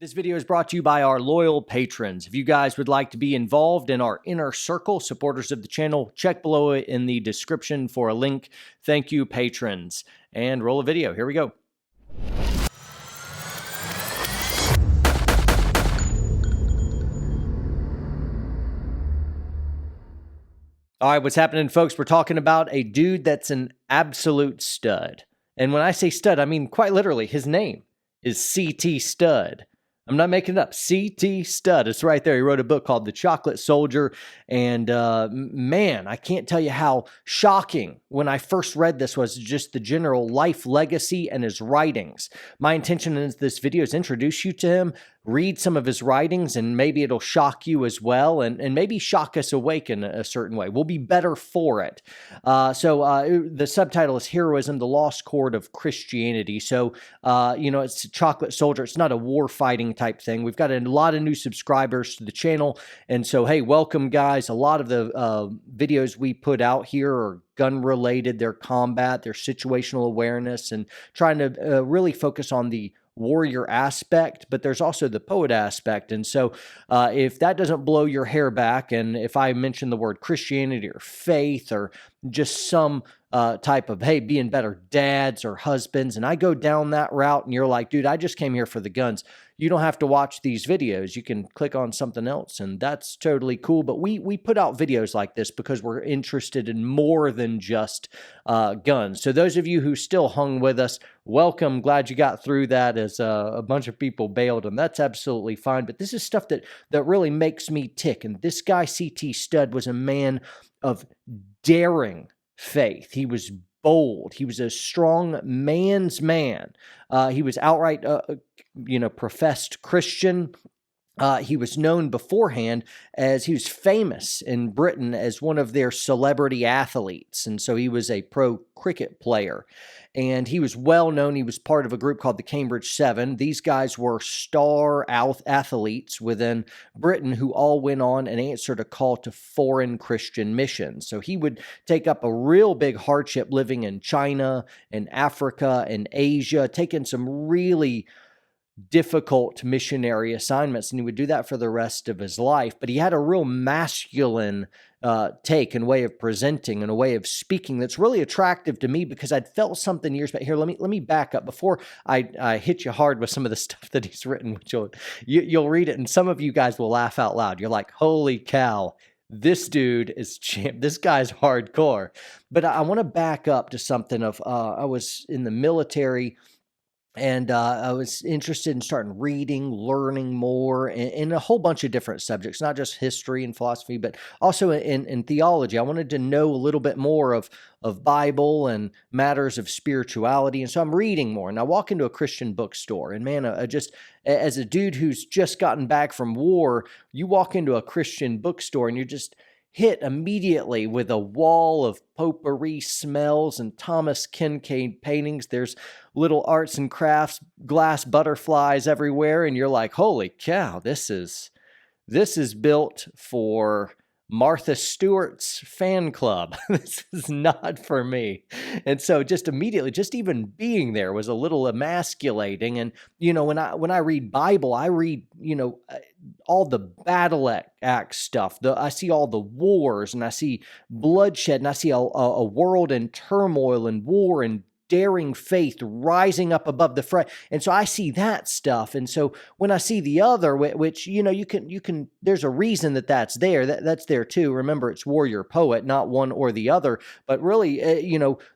This video is brought to you by our loyal patrons. If you guys would like to be involved in our inner circle, supporters of the channel, check below in the description for a link. Thank you, patrons. And roll a video. Here we go. All right, what's happening, folks? We're talking about a dude that's an absolute stud. And when I say stud, I mean quite literally, his name is C.T. Stud. I'm not making it up. C.T. Stud. It's right there. He wrote a book called The Chocolate Soldier. And man, I can't tell you how shocking when I first read this was just the general life legacy and his writings. My intention in this video is introduce you to him, read some of his writings, and maybe it'll shock you as well, and maybe shock us awake in a certain way. We'll be better for it. The subtitle is Heroism, the Lost Chord of Christianity. So, it's Chocolate Soldier. It's not a war-fighting type thing. We've got a lot of new subscribers to the channel, and so, hey, welcome, guys. A lot of the videos we put out here are gun-related, their combat, their situational awareness, and trying to really focus on the warrior aspect, but there's also the poet aspect. And so if that doesn't blow your hair back, and if I mention the word Christianity or faith or just some type of, hey, being better dads or husbands, and I go down that route and you're like, dude, I just came here for the guns, you don't have to watch these videos. You can click on something else, and that's totally cool. But we put out videos like this because we're interested in more than just guns. So those of you who still hung with us, welcome. Glad you got through that as a bunch of people bailed, and that's absolutely fine. But this is stuff that really makes me tick. And this guy, C.T. Stud, was a man of daring faith. He was bold. He was a strong man's man. He was outright, professed Christian. He was known beforehand as he was famous in Britain as one of their celebrity athletes. And so he was a pro cricket player. And he was well known. He was part of a group called the Cambridge Seven. These guys were star athletes within Britain who all went on and answered a call to foreign Christian missions. So he would take up a real big hardship living in China and Africa and Asia, taking some really difficult missionary assignments, and he would do that for the rest of his life. But he had a real masculine take and way of presenting and a way of speaking that's really attractive to me, because I'd felt something years back. Here, let me back up before I hit you hard with some of the stuff that he's written, which you'll read it, and some of you guys will laugh out loud. You're like, holy cow, this dude is champ. This guy's hardcore. But I want to back up to something of I was in the military. And I was interested in starting reading, learning more in a whole bunch of different subjects, not just history and philosophy, but also in theology. I wanted to know a little bit more of Bible and matters of spirituality. And so I'm reading more. And I walk into a Christian bookstore. And man, just as a dude who's just gotten back from war, you walk into a Christian bookstore and you're just hit immediately with a wall of potpourri smells and Thomas Kincaid paintings. There's little arts and crafts, glass butterflies everywhere, and you're like, holy cow, this is built for Martha Stewart's fan club. This is not for me. And so just immediately, just even being there was a little emasculating. And, when I read Bible, I read, all the battle act stuff. I see all the wars, and I see bloodshed, and I see a world in turmoil and war and daring faith rising up above the fray. And so I see that stuff. And so when I see the other, which, you can, there's a reason that's there, that's there too. Remember, it's warrior poet, not one or the other, but really,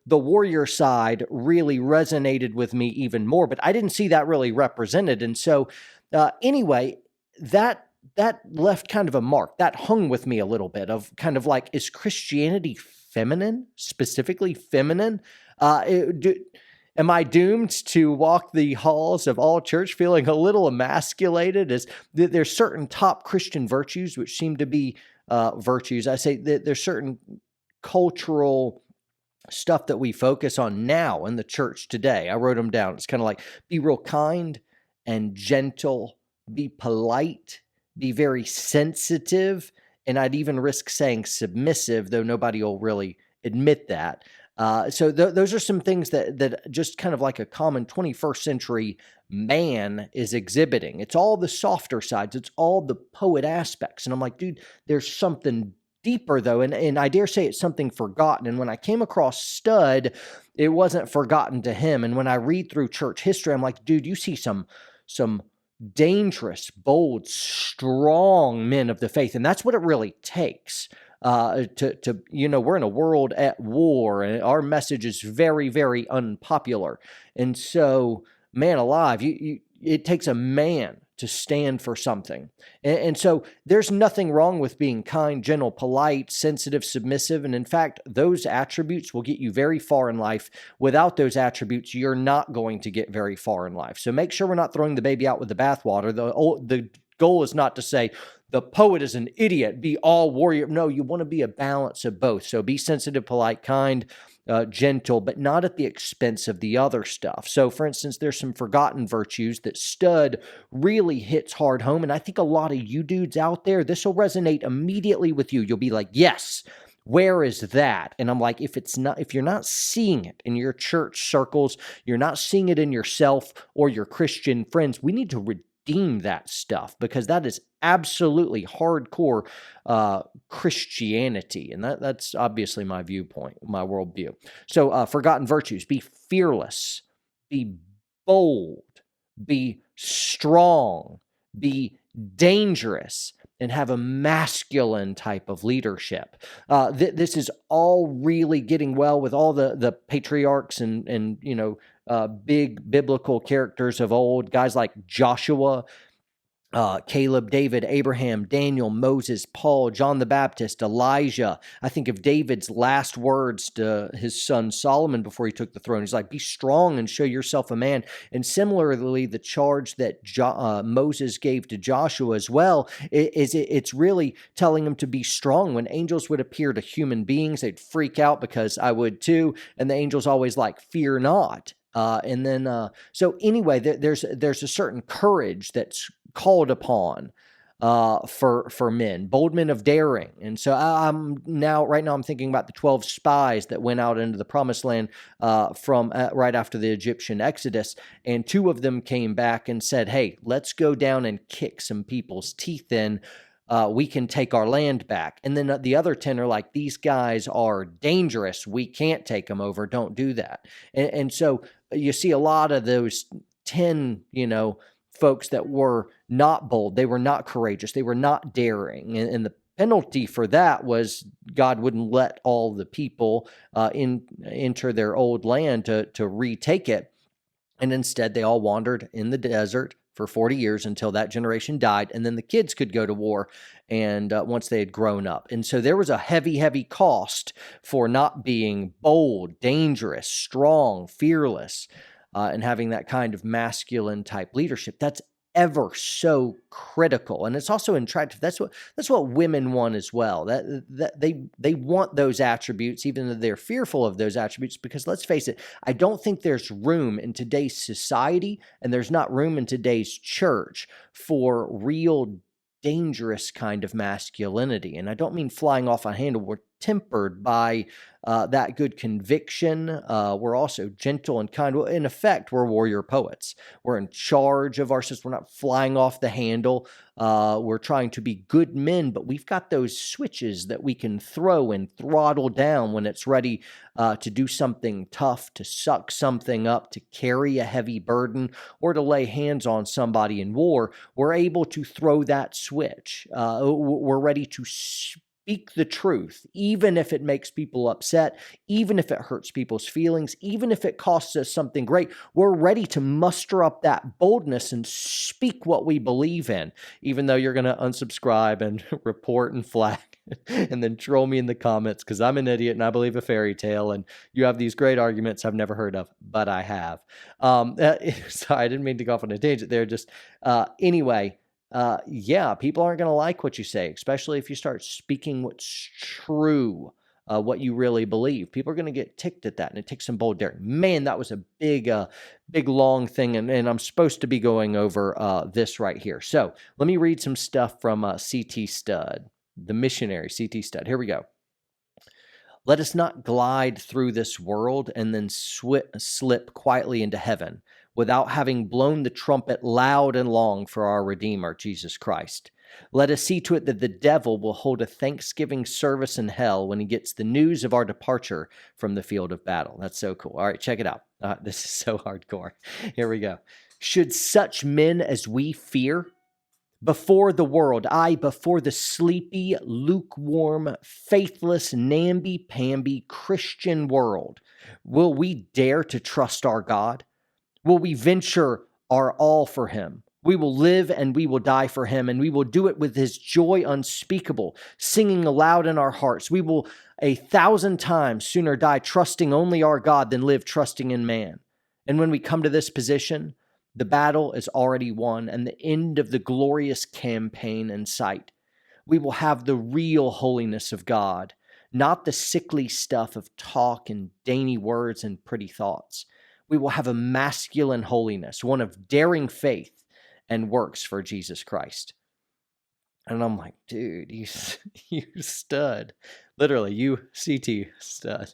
the warrior side really resonated with me even more, but I didn't see that really represented. And so anyway, that left kind of a mark that hung with me a little bit of kind of like, is Christianity feminine, specifically feminine? Am I doomed to walk the halls of all church feeling a little emasculated? As there's certain top Christian virtues which seem to be virtues. I say that there's certain cultural stuff that we focus on now in the church today. I wrote them down. It's kind of like, be real kind and gentle, be polite, be very sensitive, and I'd even risk saying submissive, though nobody will really admit that. Those are some things that just kind of like a common 21st century man is exhibiting. It's all the softer sides. It's all the poet aspects. And I'm like, dude, there's something deeper though. And I dare say it's something forgotten. And when I came across Stud, it wasn't forgotten to him. And when I read through church history, I'm like, dude, you see some dangerous, bold, strong men of the faith. And that's what it really takes. We're in a world at war, and our message is very, very unpopular. And so, man alive, it takes a man to stand for something. And so there's nothing wrong with being kind, gentle, polite, sensitive, submissive. And in fact, those attributes will get you very far in life. Without those attributes, you're not going to get very far in life. So make sure we're not throwing the baby out with the bathwater. The goal is not to say, the poet is an idiot, be all warrior. No, you want to be a balance of both. So be sensitive, polite, kind, gentle, but not at the expense of the other stuff. So, for instance, there's some forgotten virtues that Stud really hits hard home. And I think a lot of you dudes out there, this will resonate immediately with you. You'll be like, yes, where is that? And I'm like, if you're not seeing it in your church circles, you're not seeing it in yourself or your Christian friends, we need to redeem that stuff, because that is absolutely hardcore Christianity. And that's obviously my viewpoint, my worldview. So forgotten virtues: be fearless, be bold, be strong, be dangerous, and have a masculine type of leadership. This is all really getting well with all the patriarchs and big biblical characters of old, guys like Joshua, Caleb, David, Abraham, Daniel, Moses, Paul, John the Baptist, Elijah. I think of David's last words to his son Solomon before he took the throne. He's like, be strong and show yourself a man. And similarly, the charge that Moses gave to Joshua as well, it's really telling him to be strong. When angels would appear to human beings, they'd freak out, because I would too. And the angels always like, fear not. So anyway, there's a certain courage that's called upon for men, bold men of daring. And so right now I'm thinking about the 12 spies that went out into the promised land from right after the Egyptian Exodus. And 2 of them came back and said, hey, let's go down and kick some people's teeth in. We can take our land back. And then the other 10 are like, these guys are dangerous. We can't take them over. Don't do that. And so you see a lot of those 10, folks that were not bold. They were not courageous. They were not daring. And the penalty for that was God wouldn't let all the people enter their old land to retake it. And instead, they all wandered in the desert for 40 years until that generation died. And then the kids could go to war and once they had grown up. And so there was a heavy, heavy cost for not being bold, dangerous, strong, fearless, and having that kind of masculine type leadership. That's ever so critical, and it's also attractive. That's what women want as well. That they want those attributes, even though they're fearful of those attributes. Because let's face it, I don't think there's room in today's society, and there's not room in today's church for real dangerous kind of masculinity. And I don't mean flying off a handle. We're tempered by that good conviction. We're also gentle and kind. In effect, we're warrior poets. We're in charge of our system. We're not flying off the handle. We're trying to be good men, but we've got those switches that we can throw and throttle down when it's ready to do something tough, to suck something up, to carry a heavy burden, or to lay hands on somebody in war. We're able to throw that switch. We're ready to speak the truth, even if it makes people upset, even if it hurts people's feelings, even if it costs us something great. We're ready to muster up that boldness and speak what we believe in, even though you're going to unsubscribe and report and flag and then troll me in the comments because I'm an idiot and I believe a fairy tale and you have these great arguments I've never heard of, but I have. Sorry, I didn't mean to go off on a tangent there. Just anyway. People aren't going to like what you say, especially if you start speaking what's true, what you really believe. People are going to get ticked at that, and it takes some bold daring. Man, that was a big, long thing, and I'm supposed to be going over this right here. So let me read some stuff from C.T. Studd, the missionary C.T. Studd. Here we go. Let us not glide through this world and then slip quietly into heaven without having blown the trumpet loud and long for our Redeemer, Jesus Christ. Let us see to it that the devil will hold a thanksgiving service in hell when he gets the news of our departure from the field of battle. That's so cool. All right, check it out. This is so hardcore. Here we go. Should such men as we fear before the world, before the sleepy, lukewarm, faithless, namby-pamby Christian world, will we dare to trust our God? Will we venture our all for him? We will live and we will die for him, and we will do it with his joy unspeakable, singing aloud in our hearts. We will 1,000 times sooner die trusting only our God than live trusting in man. And when we come to this position, the battle is already won and the end of the glorious campaign in sight. We will have the real holiness of God, not the sickly stuff of talk and dainty words and pretty thoughts. We will have a masculine holiness, one of daring faith and works for Jesus Christ. And I'm like, dude, you stud. Literally, you CT stud.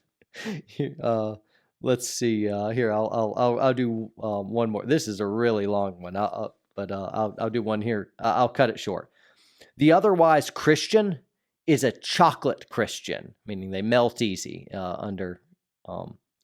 Let's see. Here, I'll do one more. This is a really long one, but I'll do one here. I'll cut it short. The otherwise Christian is a chocolate Christian, meaning they melt easy under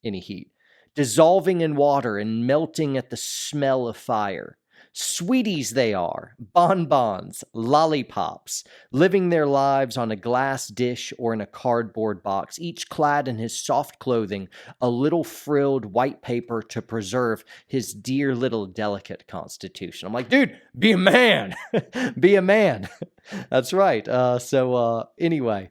any heat, dissolving in water and melting at the smell of fire. Sweeties they are, bonbons, lollipops, living their lives on a glass dish or in a cardboard box, each clad in his soft clothing, a little frilled white paper to preserve his dear little delicate constitution. I'm like, dude, be a man. Be a man. That's right. Anyway,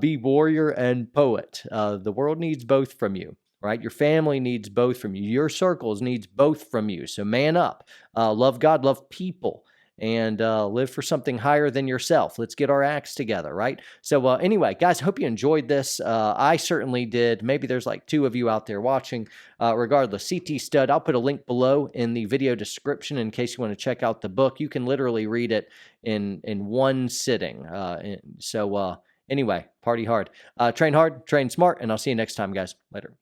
be warrior and poet. The world needs both from you. Right? Your family needs both from you. Your circles needs both from you. So man up, love God, love people, and live for something higher than yourself. Let's get our acts together, right? So anyway, guys, I hope you enjoyed this. I certainly did. Maybe there's like 2 of you out there watching. Regardless, CT Stud, I'll put a link below in the video description in case you want to check out the book. You can literally read it in one sitting. Anyway, party hard. Train hard, train smart, and I'll see you next time, guys. Later.